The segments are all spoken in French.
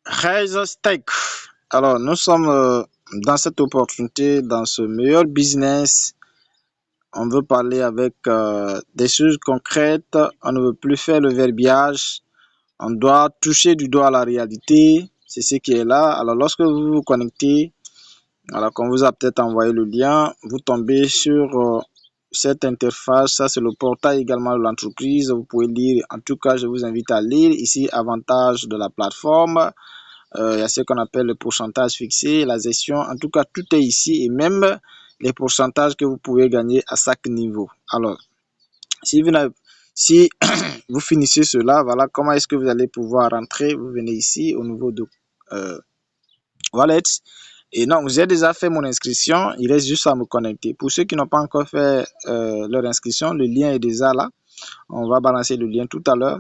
Rise Tech. Alors, nous sommes dans cette opportunité, dans ce meilleur business. On veut parler avec des choses concrètes. On ne veut plus faire le verbiage. On doit toucher du doigt la réalité. C'est ce qui est là. Alors, lorsque vous vous connectez, alors qu'on vous a peut-être envoyé le lien, vous tombez sur cette interface. Ça, c'est le portail également de l'entreprise. Vous pouvez lire. En tout cas, je vous invite à lire ici, avantages de la plateforme. Il y a ce qu'on appelle le pourcentage fixé, la gestion. En tout cas, tout est ici et même les pourcentages que vous pouvez gagner à chaque niveau. Alors, si vous finissez cela, voilà comment est-ce que vous allez pouvoir rentrer. Vous venez ici au niveau de Wallet. Et non, j'ai déjà fait mon inscription. Il reste juste à me connecter. Pour ceux qui n'ont pas encore fait leur inscription, le lien est déjà là. On va balancer le lien tout à l'heure.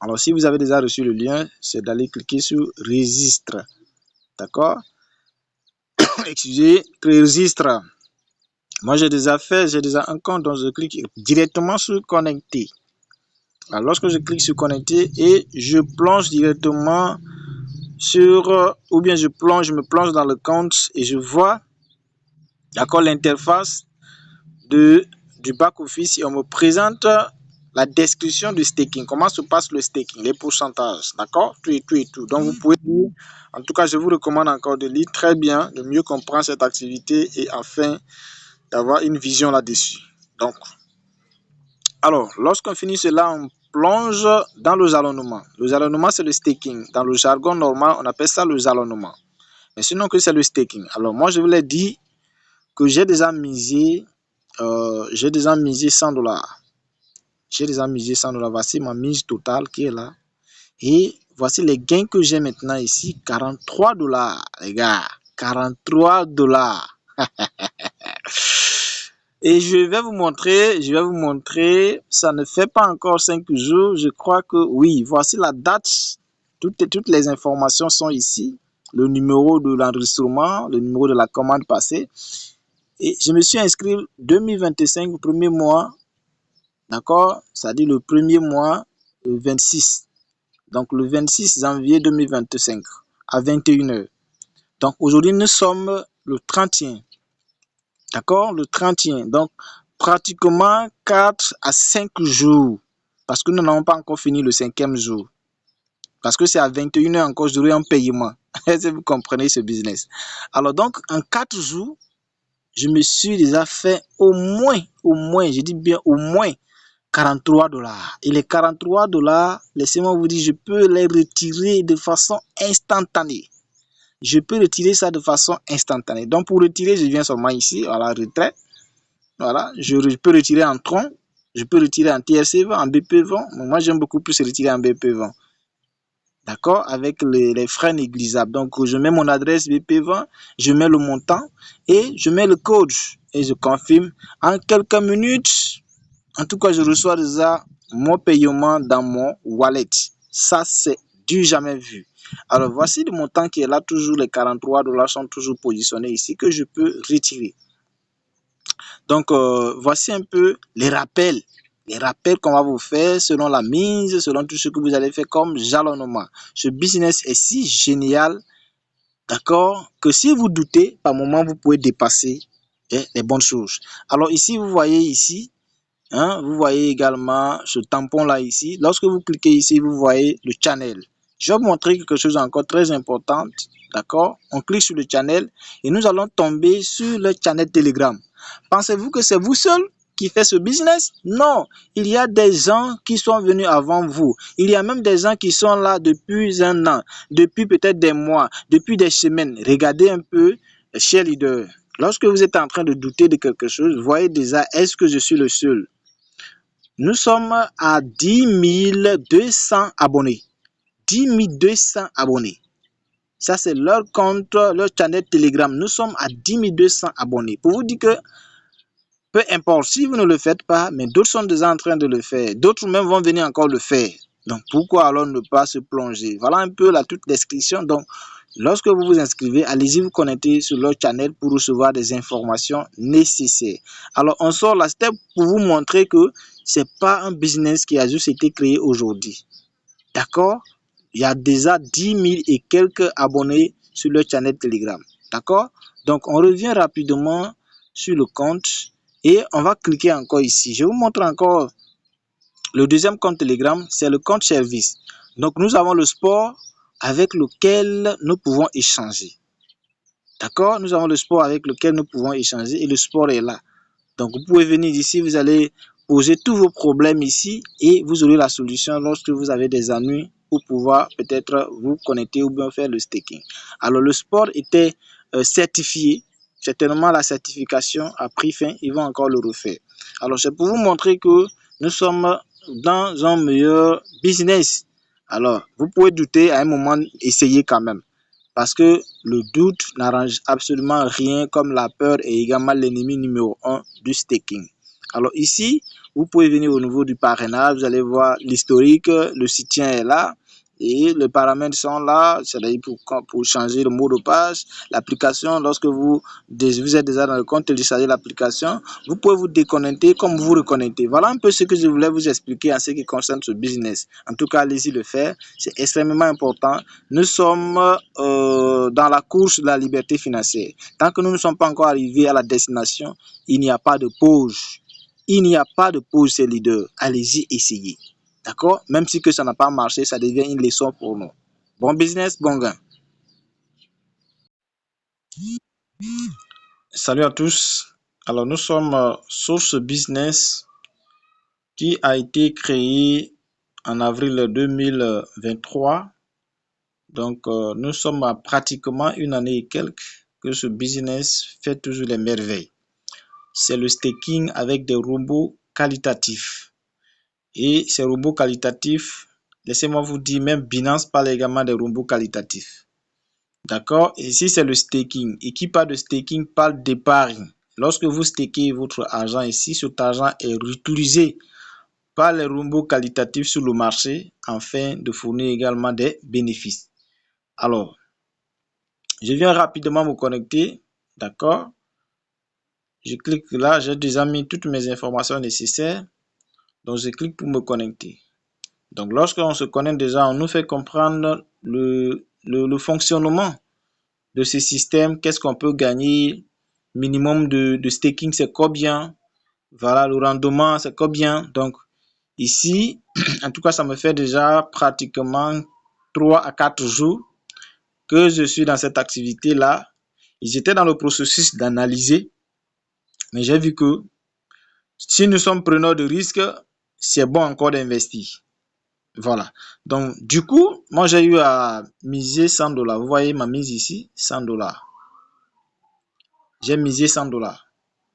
Alors, si vous avez déjà reçu le lien, c'est d'aller cliquer sur Registre. D'accord? Excusez, Registre. Moi, j'ai déjà un compte, donc je clique directement sur Connecter. Alors, lorsque je clique sur Connecter et je plonge directement sur, ou bien je me plonge dans le compte et je vois, d'accord, l'interface du back-office et on me présente la description du staking. Comment se passe le staking, les pourcentages, d'accord, tout et tout et tout. Donc, vous pouvez lire. En tout cas, je vous recommande encore de lire très bien, de mieux comprendre cette activité et afin d'avoir une vision là-dessus. Donc, alors, lorsqu'on finit cela, on plonge dans le jalonnement. Le jalonnement, c'est le staking. Dans le jargon normal, on appelle ça le jalonnement. Mais sinon que c'est le staking. Alors, moi, je vous l'ai dit que j'ai déjà misé $100. J'ai déjà misé $100. Voici ma mise totale qui est là. Et voici les gains que j'ai maintenant ici. $43, les gars. $43. Et je vais vous montrer, ça ne fait pas encore 5 jours, je crois que oui, voici la date, toutes les informations sont ici, le numéro de l'enregistrement, le numéro de la commande passée, et je me suis inscrit 2025, le premier mois, d'accord, c'est-à-dire le premier mois, le 26, donc le 26 janvier 2025, à 21h. Donc aujourd'hui, nous sommes le 31. D'accord, le 31. Donc, pratiquement 4 à 5 jours. Parce que nous n'avons pas encore fini le 5e jour. Parce que c'est à 21h encore, j'aurai un paiement. Est-ce que vous comprenez ce business? Alors donc, en 4 jours, je me suis déjà fait au moins, je dis bien au moins $43. Et les $43, laissez-moi vous dire, je peux les retirer de façon instantanée. Je peux retirer ça de façon instantanée. Donc, pour retirer, je viens seulement ici, à la retrait. Voilà, je peux retirer en tronc, je peux retirer en TRC20, en BP20. Moi, j'aime beaucoup plus retirer en BP20. D'accord, avec les frais négligeables. Donc, je mets mon adresse BP20, je mets le montant et je mets le code et je confirme. En quelques minutes, en tout cas, je reçois déjà mon paiement dans mon wallet. Ça, c'est du jamais vu. Alors, voici le montant qui est là. Toujours les $43 sont toujours positionnés ici que je peux retirer. Donc, voici un peu les rappels qu'on va vous faire selon la mise, selon tout ce que vous allez faire comme jalonnement. Ce business est si génial, d'accord, que si vous doutez, par moment, vous pouvez dépasser les bonnes choses. Alors ici, vous voyez ici, vous voyez également ce tampon-là ici. Lorsque vous cliquez ici, vous voyez le channel. Je vais vous montrer quelque chose encore très important, d'accord. On clique sur le channel et nous allons tomber sur le channel Telegram. Pensez-vous que c'est vous seul qui fait ce business? Non, il y a des gens qui sont venus avant vous. Il y a même des gens qui sont là depuis un an, depuis peut-être des mois, depuis des semaines. Regardez un peu, chers leaders. Lorsque vous êtes en train de douter de quelque chose, voyez déjà, est-ce que je suis le seul? Nous sommes à 10 200 abonnés. 10 200 abonnés. Ça, c'est leur compte, leur channel Telegram. Nous sommes à 10 200 abonnés. Pour vous dire que peu importe si vous ne le faites pas, mais d'autres sont déjà en train de le faire. D'autres même vont venir encore le faire. Donc, pourquoi alors ne pas se plonger? Voilà un peu la toute description. Donc, lorsque vous vous inscrivez, allez-y vous connecter sur leur channel pour recevoir des informations nécessaires. Alors, on sort la step pour vous montrer que c'est pas un business qui a juste été créé aujourd'hui. D'accord? Il y a déjà 10 000 et quelques abonnés sur le channel Telegram. D'accord? Donc, on revient rapidement sur le compte et on va cliquer encore ici. Je vous montre encore le deuxième compte Telegram, c'est le compte service. Donc, nous avons le sport avec lequel nous pouvons échanger. D'accord? Nous avons le sport avec lequel nous pouvons échanger et le sport est là. Donc, vous pouvez venir ici, vous allez poser tous vos problèmes ici et vous aurez la solution lorsque vous avez des ennuis pour pouvoir peut-être vous connecter ou bien faire le staking. Alors, le sport était certifié. Certainement, la certification a pris fin. Ils vont encore le refaire. Alors, c'est pour vous montrer que nous sommes dans un meilleur business. Alors, vous pouvez douter à un moment, essayez quand même. Parce que le doute n'arrange absolument rien comme la peur est également l'ennemi numéro 1 du staking. Alors ici, vous pouvez venir au niveau du parrainage, vous allez voir l'historique, le soutien est là et les paramètres sont là, c'est-à-dire pour changer le mot de passe, l'application, lorsque vous êtes déjà dans le compte, téléchargez l'application, vous pouvez vous déconnecter comme vous reconnectez. Voilà un peu ce que je voulais vous expliquer en ce qui concerne ce business. En tout cas, allez-y le faire, c'est extrêmement important. Nous sommes dans la course de la liberté financière. Tant que nous ne sommes pas encore arrivés à la destination, il n'y a pas de pause. Il n'y a pas de pause, ces leaders. Allez-y, essayez. D'accord? Même si que ça n'a pas marché, ça devient une leçon pour nous. Bon business, bon gain. Salut à tous. Alors, nous sommes sur ce business qui a été créé en avril 2023. Donc, nous sommes à pratiquement une année et quelques que ce business fait toujours les merveilles. C'est le staking avec des robots qualitatifs. Et ces robots qualitatifs, laissez-moi vous dire, même Binance parle également des robots qualitatifs. D'accord? Ici, c'est le staking. Et qui parle de staking parle d'épargne. Lorsque vous stakez votre argent ici, cet argent est réutilisé par les robots qualitatifs sur le marché afin de fournir également des bénéfices. Alors, je viens rapidement me connecter. D'accord? Je clique là, j'ai déjà mis toutes mes informations nécessaires. Donc, je clique pour me connecter. Donc, lorsqu'on se connecte déjà, on nous fait comprendre le fonctionnement de ce système. Qu'est-ce qu'on peut gagner? Minimum de staking, c'est combien? Voilà, le rendement, c'est combien? Donc, ici, en tout cas, ça me fait déjà pratiquement 3 à 4 jours que je suis dans cette activité-là. J'étais dans le processus d'analyser, mais j'ai vu que si nous sommes preneurs de risques, c'est bon encore d'investir. Voilà. Donc, du coup, moi, j'ai eu à miser 100 $. Vous voyez ma mise ici, 100 $. J'ai misé 100 $.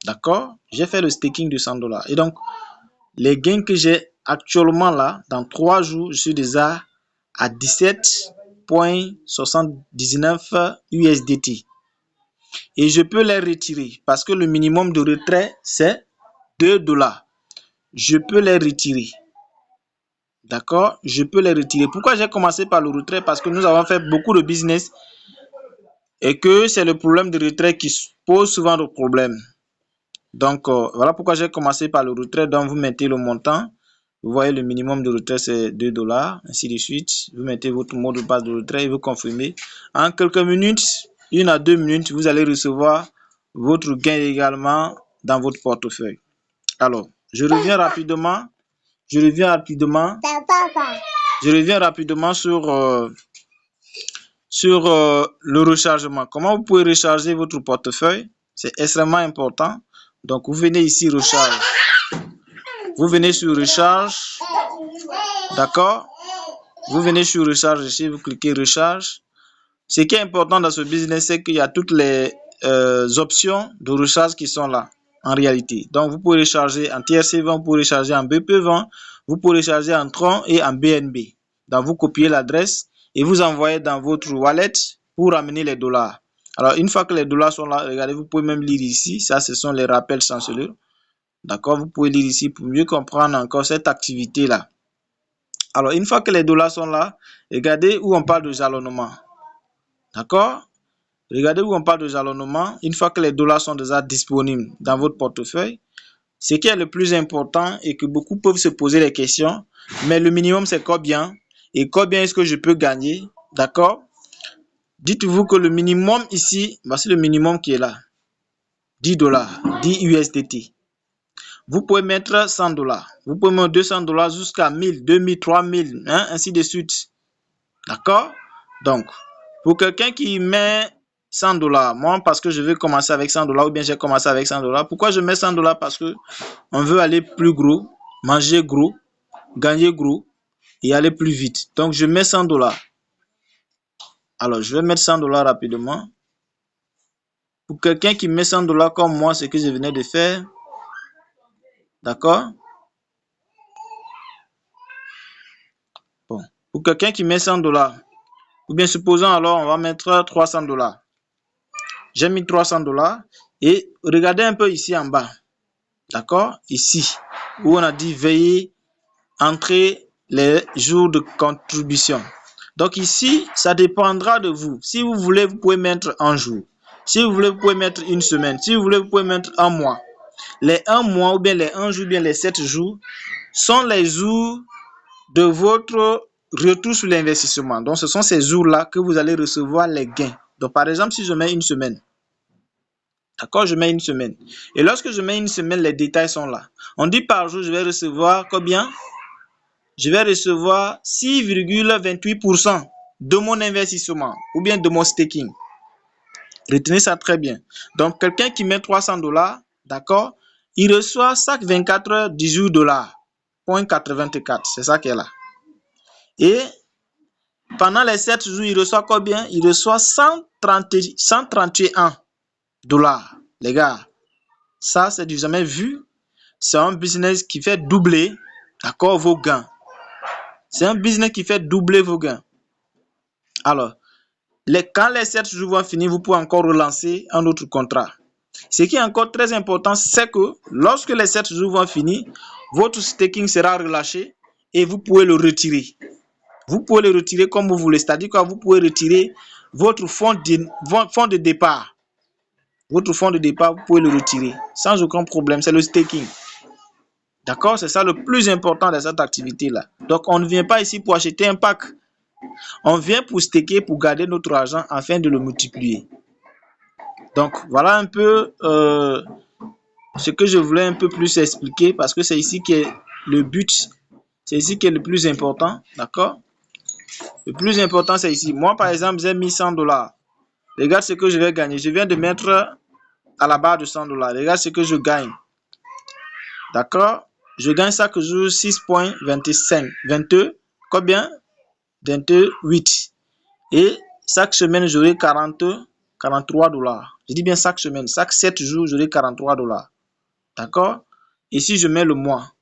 D'accord? J'ai fait le staking de 100 $. Et donc, les gains que j'ai actuellement là, dans 3 jours, je suis déjà à 17,79 USDT. Et je peux les retirer parce que le minimum de retrait, c'est 2 $. Je peux les retirer. D'accord? Je peux les retirer. Pourquoi j'ai commencé par le retrait? Parce que nous avons fait beaucoup de business et que c'est le problème de retrait qui pose souvent de problèmes. Donc, voilà pourquoi j'ai commencé par le retrait. Donc, vous mettez le montant. Vous voyez, le minimum de retrait, c'est 2 $, ainsi de suite. Vous mettez votre mot de passe de retrait et vous confirmez. En quelques minutes, 1 à 2 minutes, vous allez recevoir votre gain également dans votre portefeuille. Alors, je reviens rapidement sur le rechargement. Comment vous pouvez recharger votre portefeuille? C'est extrêmement important. Donc, vous venez ici, recharge. Vous venez sur recharge. D'accord? Vous venez sur recharge ici, vous cliquez recharge. Ce qui est important dans ce business, c'est qu'il y a toutes les options de recharge qui sont là, en réalité. Donc, vous pouvez recharger en TRC20, vous pouvez recharger en BP20, vous pouvez recharger en Tron et en BNB. Donc, vous copiez l'adresse et vous envoyez dans votre wallet pour ramener les dollars. Alors, une fois que les dollars sont là, regardez, vous pouvez même lire ici. Ça, ce sont les rappels chanceleurs. D'accord? Vous pouvez lire ici pour mieux comprendre encore cette activité-là. Alors, une fois que les dollars sont là, regardez où on parle de jalonnement. D'accord? Regardez où on parle de jalonnement. Une fois que les dollars sont déjà disponibles dans votre portefeuille, ce qui est le plus important et que beaucoup peuvent se poser les questions, mais le minimum c'est combien? et combien est-ce que je peux gagner. D'accord? Dites-vous que le minimum ici, voici le minimum qui est là. 10 dollars, 10 USDT. Vous pouvez mettre 100 dollars. Vous pouvez mettre 200 dollars jusqu'à 1000, 2000, 3000, hein, ainsi de suite. D'accord? Donc, pour quelqu'un qui met 100 dollars, moi, parce que je vais commencer avec 100 dollars, ou bien j'ai commencé avec 100 dollars. Pourquoi je mets 100 dollars? Parce que on veut aller plus gros, manger gros, gagner gros et aller plus vite. Donc, je mets 100 dollars. Alors, je vais mettre 100 dollars rapidement. Pour quelqu'un qui met 100 dollars comme moi, ce que je venais de faire. D'accord? Bon. Pour quelqu'un qui met 100 dollars, ou bien supposons alors, on va mettre 300 dollars. J'ai mis 300 dollars et regardez un peu ici en bas. D'accord? Ici, où on a dit veuillez entrer les jours de contribution. Donc ici, ça dépendra de vous. Si vous voulez, vous pouvez mettre un jour. Si vous voulez, vous pouvez mettre une semaine. Si vous voulez, vous pouvez mettre un mois. Les 1 mois ou bien les 1 jour ou bien les 7 jours sont les jours de votre retour sur l'investissement. Donc, ce sont ces jours-là que vous allez recevoir les gains. Donc, par exemple, si je mets une semaine, d'accord, je mets une semaine. Et lorsque je mets une semaine, les détails sont là. On dit par jour, je vais recevoir combien? Je vais recevoir 6,28% de mon investissement ou bien de mon staking. Retenez ça très bien. Donc, quelqu'un qui met 300 dollars, d'accord, il reçoit chaque 24 heures 18 dollars. 0,84, c'est ça qui est là. Et pendant les 7 jours, il reçoit combien? Il reçoit 131 dollars. Les gars, ça, c'est du jamais vu. C'est un business qui fait doubler, d'accord, vos gains. C'est un business qui fait doubler vos gains. Alors, quand les 7 jours vont finir, vous pouvez encore relancer un autre contrat. Ce qui est encore très important, c'est que lorsque les 7 jours vont finir, votre staking sera relâché et vous pouvez le retirer. Vous pouvez le retirer comme vous voulez. C'est-à-dire que vous pouvez retirer votre fonds de départ. Votre fonds de départ, vous pouvez le retirer sans aucun problème. C'est le staking. D'accord? C'est ça le plus important de cette activité-là. Donc, on ne vient pas ici pour acheter un pack. On vient pour staker, pour garder notre argent afin de le multiplier. Donc, voilà un peu ce que je voulais un peu plus expliquer parce que c'est ici qui est le but. C'est ici qui est le plus important. D'accord? Le plus important, c'est ici. Moi, par exemple, j'ai mis 100 dollars. Regarde ce que je vais gagner. Je viens de mettre à la barre de 100 dollars. Regarde ce que je gagne. D'accord? Je gagne chaque jour 6,25. 22, combien? 28. Et chaque semaine, j'aurai 43 dollars. Je dis bien chaque semaine. Chaque 7 jours, j'aurai 43 dollars. D'accord? Et si je mets le mois?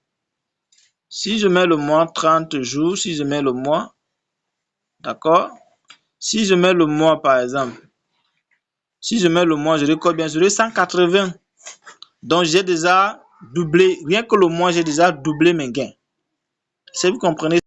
Si je mets le mois, 30 jours. Si je mets le mois, d'accord? Si je mets le mois, par exemple, si je mets le mois, j'aurai combien? J'aurai 180. Donc, j'ai déjà doublé. Rien que le mois, j'ai déjà doublé mes gains. Si vous comprenez